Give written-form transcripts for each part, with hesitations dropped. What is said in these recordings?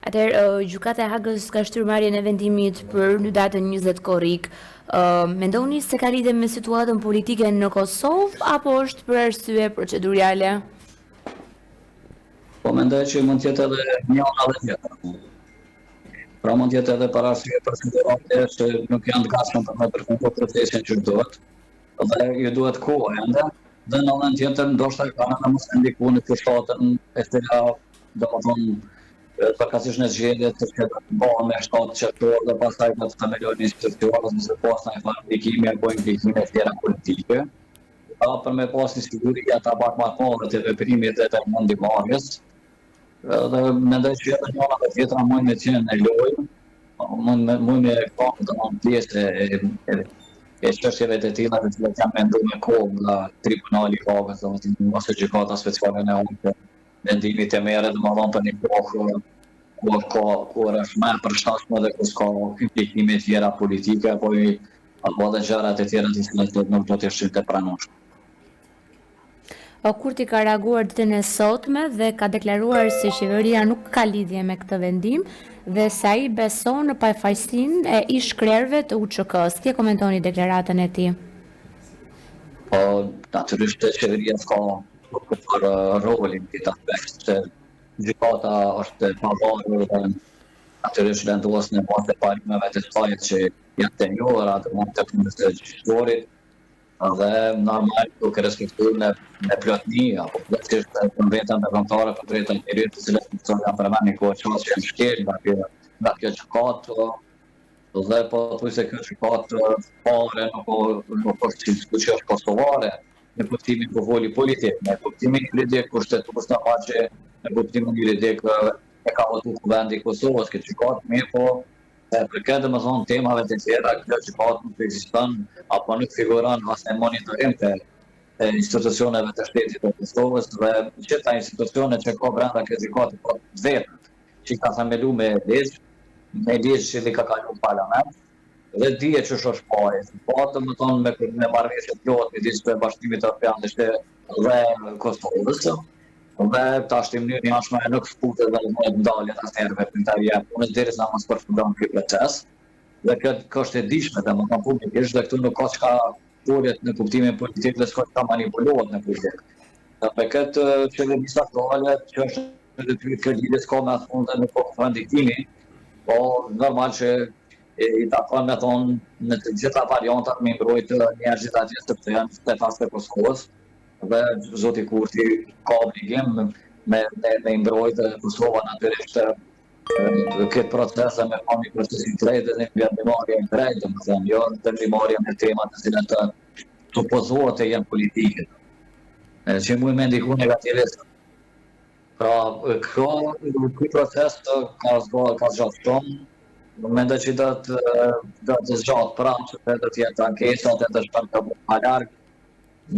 Atëherë, gjykata e Hagës ka shtyrë marrjen e vendimit për në datën 20 korrik. Mendoni se ka lidhje me situatën politike në Kosovë apo është për arsye procedurale? Po mendoj që mund të jetë edhe njëra edhe tjetra. Pra mund të jetë edhe për arsye procedurale që nuk janë të gatshëm për me përfunduar procesin që duhet. Dhe ju duhet kohë ende. Dhe në anën tjetër ndoshta kanë edhe mos ndikuar në fushatën e cila domethënë përkatësisht në zgjedhjet të bëhen me shtatë qertor dhe pastaj do të themelojnë institucionet nëse pas në farë ndikimi apo implikime të tjera politike. Për me pas një siguri ata pak më të madhe të veprimit e të mundimmarrjes. Dhe mendoj që edhe njëra dhe tjetra mund me qenë në lojë, mund me kanë domosdoshmë pjesë e çështjeve të tilla të cilat janë menduar me kohë nga Tribunali i Hagës ose gjykata speciale në Europë. Vendimit e merret domosdoshmë për një kohë kur është më e përshtatshme dhe kur ka implikime të tjera politike apo edhe gjëra të tjera të cilat nuk do të shkojnë të pranueshme. Kurti ka reaguar ditën e sotme dhe ka deklaruar se qeveria nuk ka lidhje me këtë vendim dhe se ai beson në pafajësinë e ish-krerëve të UÇK-s. Si e komentoni deklaratën e tij? Po, natyrisht qeveria ka për rolin këtë aspekt që gjykata është pavarur dhe natyrisht vendos në bazë të parimeve të saj që janë të njohura të mund të punës së gjyqtorit dhe normal duke respektuar me plotëni apo plotësisht konventën ndërkombëtare për drejtat e njerëzit të cilat funksionojnë për një kohë që janë shkel nga kjo gjykatë dhe po thuaj se kjo gjykatë fare nuk është që është kosovare në kuptimin povoli politik, në kuptimin juridik kushtetues në faqe, në kuptimin juridik e ka votuar Kuvendi i Kosovës këtë gjykatë, mirë po për këtë domethënë temave të tjera kjo gjykatë nuk ekziston apo nuk figuron as në monitorim të institucioneve të shtetit të Kosovës dhe gjitha institucionet që ka brenda kësaj gjykate po vetë që ka themeluar me ligj që ka kaluar në parlament dhe dihet që është parë. Po domethënë me marrëveshje të plotë midis të Bashkimit Evropian dhe Kosovës. Dhe tash në mënyrë jashtme nuk sputet dhe nuk ndalet asnjëherë veprimtaria e punës derisa mos përfundon ky proces. Dhe kjo është e dishme domethënë publikisht dhe këtu nuk ka çka foljet në kuptimin politik dhe s'ka çka manipulohet në politik. Dhe për këtë qeverisë aktuale që është në detyrë të lidhjes ka me atë fundë në kohë ndikimi, po normal që i takon me thonë në të gjitha variantat me mbrojtë njerëzit atje sepse janë shtetas të Kosovës dhe zoti Kurti ka obligim me mbrojtë Kosovën natyrisht këtë proces me një procesin të drejtë dhe një vendimmarrje të drejtë, domethënë jo vendimmarrje me tema të cilat supozohet të jenë politike. Që mund me ndiku negativisht. Pra, ky proces ka zgjatur shumë. Mendoj që do të zgjatë pranë që do të jetë ankesa, do të shkon të më larg.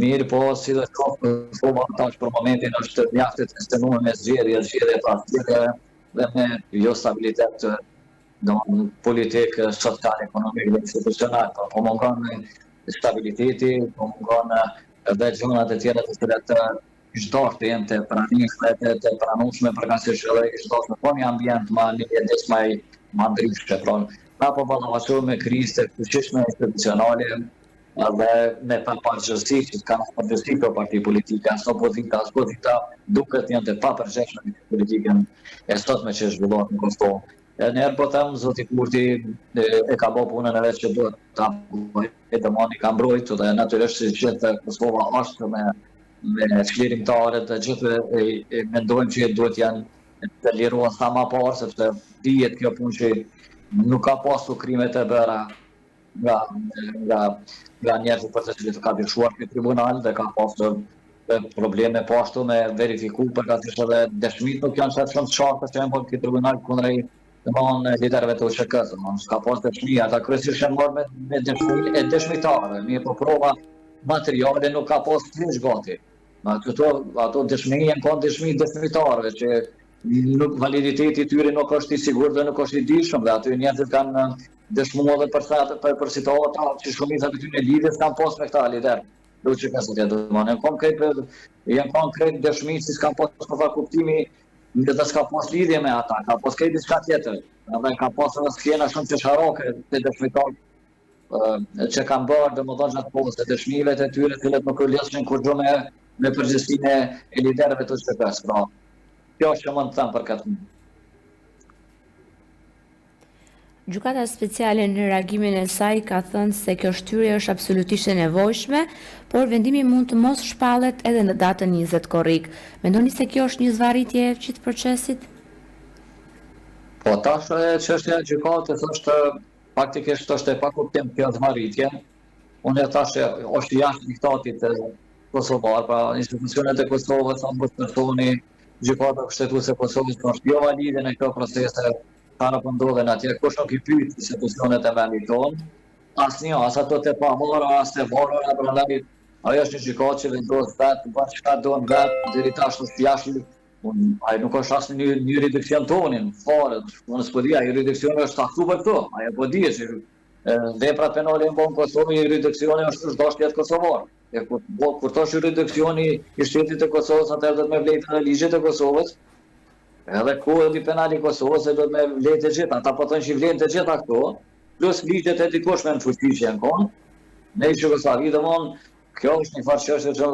Mirë po, si dhe Kosova tash për momentin është mjaft të sistemuar me zgjedhje partike dhe me jo stabilitet politik, social, ekonomik dhe institucional. Po mungon stabiliteti, po mungon edhe zonat e tjera të cilat çdo të jenë të pranishme, të pranueshme përkatësisht edhe çdo të po një ambient më lidhjes më ndryshe. Pra po ballafaqohem me krizë të fuqishme institucionale dhe me papërgjithësi që kanë përgjithësi për parti politike, as opozita duket janë të papërgjithshme në politikën e sotme që zhvillohet në Kosovë. Njerë po them, zoti Kurti e ka bërë punën e vet që duhet ta bëjë, domani ka mbrojtur dhe natyrisht që gjithë Kosova është me çlirimtarët dhe gjithë mendojnë që duhet janë të lirohen sa më parë sepse dihet kjo punë që nuk ka pasur krime të bëra nga njerëzit për të cilët ka dyshuar ky tribunal dhe ka pasur probleme po ashtu me verifiku përkatësisht edhe dëshmit nuk janë shumë të qarta që janë ky tribunal kundrejt liderëve të UÇK-s, s'ka pas dëshmi, ata kryesisht janë marrë me dëshmi e dëshmitarëve, mirë po prova materiale nuk ka pas kryq gati. Ato dëshmi janë kanë dëshmi dëshmitarëve që nuk validiteti i tyre nuk është i sigurt dhe nuk është i dijshëm dhe aty njerëzit kanë dëshmuar edhe për situata që shumica e tyre lidhjes kanë pas me këta lider. UÇK-s janë konkret dëshmi si s'kan pas kuptimi Një dhe s'ka pas lidhje me ata, ka pas kej diçka tjetër. Edhe ka pas edhe skena shumë qesharake të dëshmitar që kanë bërë domethënë gjatë kohës të dëshmive të tyre të cilët nuk u lidhshin kurrë me përgjegjësinë e liderëve të SPP-s. Pra, kjo është që mund të them për këtë. Gjykata speciale në reagimin e saj ka thënë se kjo shtyrje është absolutisht e nevojshme, por vendimi mund të mos shpallet edhe në datën 20 korrik. Mendoni se kjo është një zvarritje e gjithë procesit? Po tash çështja e gjykatës është faktikisht është e pakuptim kjo zvarritje. Unë tash është jashtë diktatit të kosovar, pra institucionet e Kosovës, ombudsmani, gjykata kushtetuese e Kosovës është jo valide në këto procese. Ka në pëndodhen atje, kush nuk i pyet institucionet e vendit tonë, asnjë, as ato të pavara, as të varura, prandaj ajo është një gjykatë që vendos vetë, bën çka don vetë, deri tash është jashtë. Ai nuk është as një jurisdiksion tonin, fare, unë s'po di, ai jurisdiksioni është caktuar për këto, ai po di që veprat penale në Kosovë, jurisdiksioni është dashjet kosovar. Kur thosh jurisdiksioni i shtetit të Kosovës, atëherë do të më vlejtë edhe ligjet e Kosovës. Edhe Kodri penal i Kosovës do të me vlenë të gjitha, ata po thonë që vlenë të gjitha këto, plus ligjet e dikushme në fuqi që janë konë, në Jugosllavi domthonë, kjo është një farë çështje që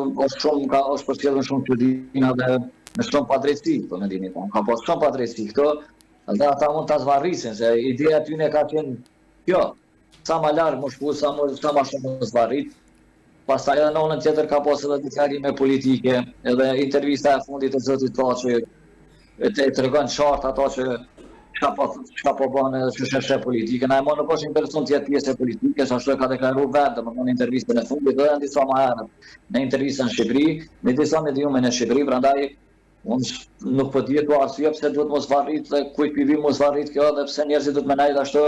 është përcjellur shumë çuditëna dhe me shumë padrejtësi, po mendimin tonë. Ka pas shumë padrejtësi këto, dhe ata mund ta zvarrisin se ideja tyne ka qenë kjo, sa më larg më shku, sa më shumë zvarrit. Pastaj edhe në anën tjetër ka pas edhe deklarime politike, edhe intervista e fundit të zotit Taçi të tregon qartë ato që çka po bën edhe çështje politike. Na më nuk është intereson të jetë pjesë e politikës, ashtu e ka deklaruar vetë, domethënë në intervistën e fundit edhe disa më herët në intervistën në Shqipëri, në disa mediume në Shqipëri, prandaj unë nuk po di ato arsye pse duhet mos varrit dhe kujt pivi mos varrit kjo dhe pse njerëzit duhet më ndajnë ashtu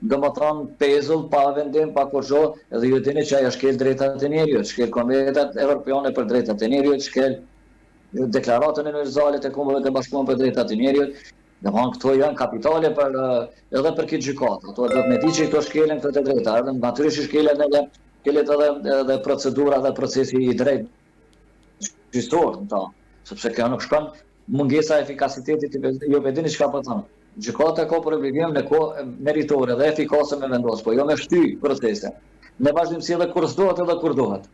domethënë pezull pa vendim, pa kurrë, edhe ju dini që ajo shkel drejtat e njerëzit, shkel konventet evropiane për drejtat e njerëzit, shkel deklaratën universale të Kombeve të Bashkuara për drejtat e njerëzit. Domthonë këto janë kapitale edhe për këtë gjykatë. Ato do të më ditë që këto shkelen këto të drejta, edhe natyrisht shkelen edhe procedura dhe procesi i drejtë gjyqësor, sepse kjo nuk shkon mungesa e efikasitetit, jo vedini çka po thonë. Gjykata ka për obligim në kohë meritore dhe efikase me vendos, po jo me shty procese. Në vazhdimsi edhe kur s'dohet edhe kur dohet.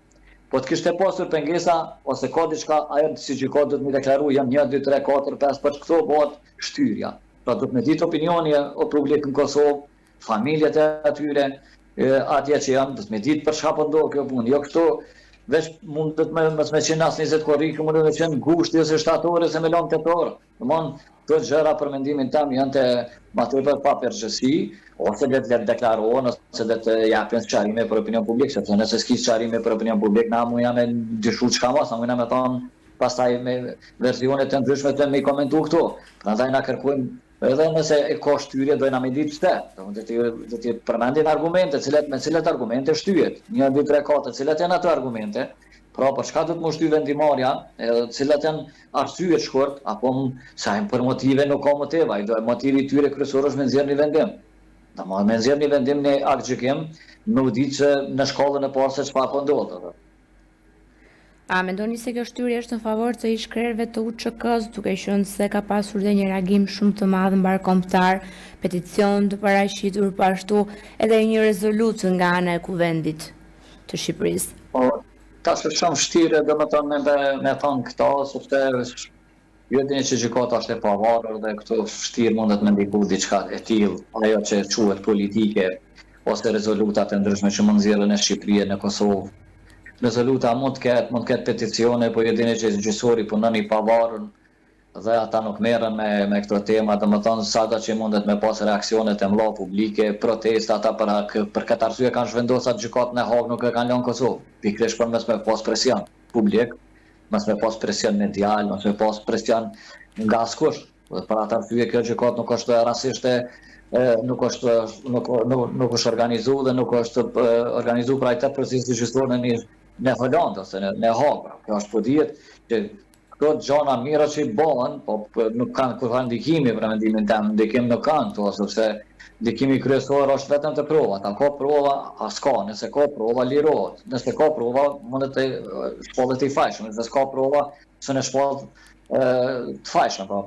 Po të kishte pasur pengesa ose ka diçka, ajo si gjykatë do të më deklaruar jam 1, 2, 3, 4, 5, për këto bëhet shtyrja. Pra do të më ditë opinioni o publik në Kosovë, familjet e atyre, atje që janë, do të më ditë për çka po ndodh kjo punë. Jo këto veç mund të mos më qenë as 20 korrik, mund të qenë gushti ose shtator ose me lëmë tetor. Domthonë këto gjëra për mendimin tim janë të matëpër pa përgjithësi, ose le të deklarohen ose le të japin sqarime për opinion publik, sepse nëse s'ki sqarime për opinion publik, na mundja me dyshu çka mos, na mundja me thonë pastaj me versione të ndryshme të me komentu këto. Prandaj na kërkojmë edhe nëse e ka shtyrje dojna me ditë pse. Do të përmendin argumente, me cilat argumente shtyhet. 1, 2, 3, 4, cilat janë ato argumente. Pra, për çka do të më shty vendimarrja, cilat janë arsye shkurt, apo sa për motive nuk ka motiv, ai motivi i tyre kryesor është me nxjerrë një vendim. Me nxjerrë një vendim në akt gjykim, nuk di që në shkollën e parë se çfarë po ndodh. A mendoni se kjo shtyrje është në favor të ish-krerëve të UÇK-s, duke qenë se ka pasur dhe një reagim shumë të madh mbarkombëtar, peticion të paraqitur, po ashtu edhe një rezolutë nga ana e Kuvendit të Shqipërisë? Po, tash është shumë vështirë domethënë me thonë këto, sepse jo dini që gjykata është e pavarur dhe këto vështirë mundet me ndiku diçka e tillë, ajo që quhet politike ose rezolutat e ndryshme që mund nxjerrën në Shqipëri e në Kosovë. Rezoluta mund të ketë peticione, po jo dini që gjyqësori punon i pavarur dhe ata nuk merren me këto tema, domethënë sado që mundet me pas reaksione të mëdha publike, protesta, ata për këtë arsye kanë zhvendosur gjykatën e Hagë nuk e kanë lënë Kosovë. Pikërisht për mos me pas presion publik, mos me pas presion medial, mos me pas presion nga askush. Për atë arsye kjo gjykatë nuk është rastësisht nuk është organizuar dhe nuk është organizuar për atë proces gjyqësor në Holandë ose në Hagë. Kjo është po dihet që këto gjëra mira që bëhen, po nuk kanë kurrë ndikimi për mendimin tim, ndikim nuk kanë to, sepse ndikimi kryesor është vetëm te provat. A ka prova, as ka, nëse ka prova lirohet. Nëse ka prova, mund të shpallet i fajshëm, nëse s'ka prova, s'në shpallet të fajshëm, po.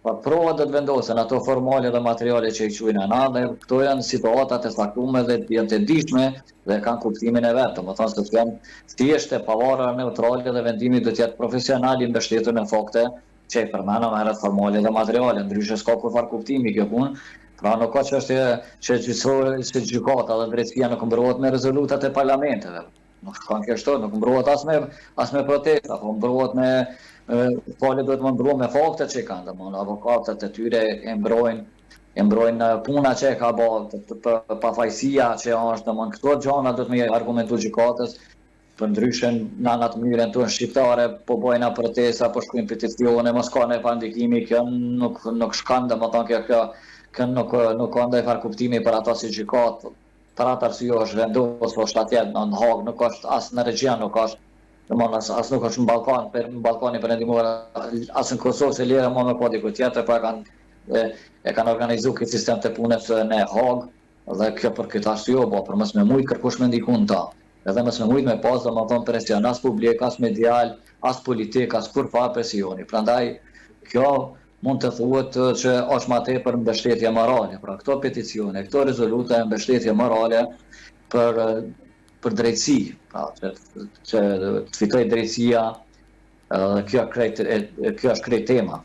Po provat do të vendosen ato formale dhe materiale që i quajnë ana, dhe këto janë situatat e saktume dhe janë të ndihshme dhe kanë kuptimin e vet. Domethënë se janë thjesht e pavarura, neutrale dhe vendimi do të jetë profesional i mbështetur në fakte që i përmena merret formale dhe materiale, ndryshe s'ka kurfar kuptimi kjo punë. Pra nuk ka çështje që gjykata dhe drejtësia nuk mbrohet me rezolutat e parlamenteve. Nuk kanë kështu, nuk mbrohet as me protesta, po mbrohet me pale duhet më mbrohet me faktet që i kanë, domthonë avokatët e tyre e mbrojnë puna që e ka bërë, pafajësia që është, domthonë këto gjëra do të më argumentu gjykatës. Për ndryshen në anat mënyrën tonë shqiptare, po bojna protesta, po shkruajnë peticione, mos ka ndonjë pandikimi, kjo nuk shkan, domethënë kjo nuk ka ndonjë far kuptimi për ata si gjykat. Për atë arsye është vendosur shtatjet në Hag, nuk është as në regjion, nuk është, domthonë as nuk është në Ballkani Perëndimor, as në Kosovë se lera më pa diku tjetër, pa kanë organizuar këtë sistem të punës në Hag, dhe kjo për këtë arsye, për mos me mujt kërkush me ndikun ta. Edhe mos me mujt me pas domethënë presion as publik, as medial, as politik, as kurfar presioni. Prandaj kjo mund të thuhet që është më tepër mbështetje morale. Pra këto peticione, këto rezoluta janë mbështetje morale për drejtësi, pra që të fitoj drejtësia, kjo është krejt tema.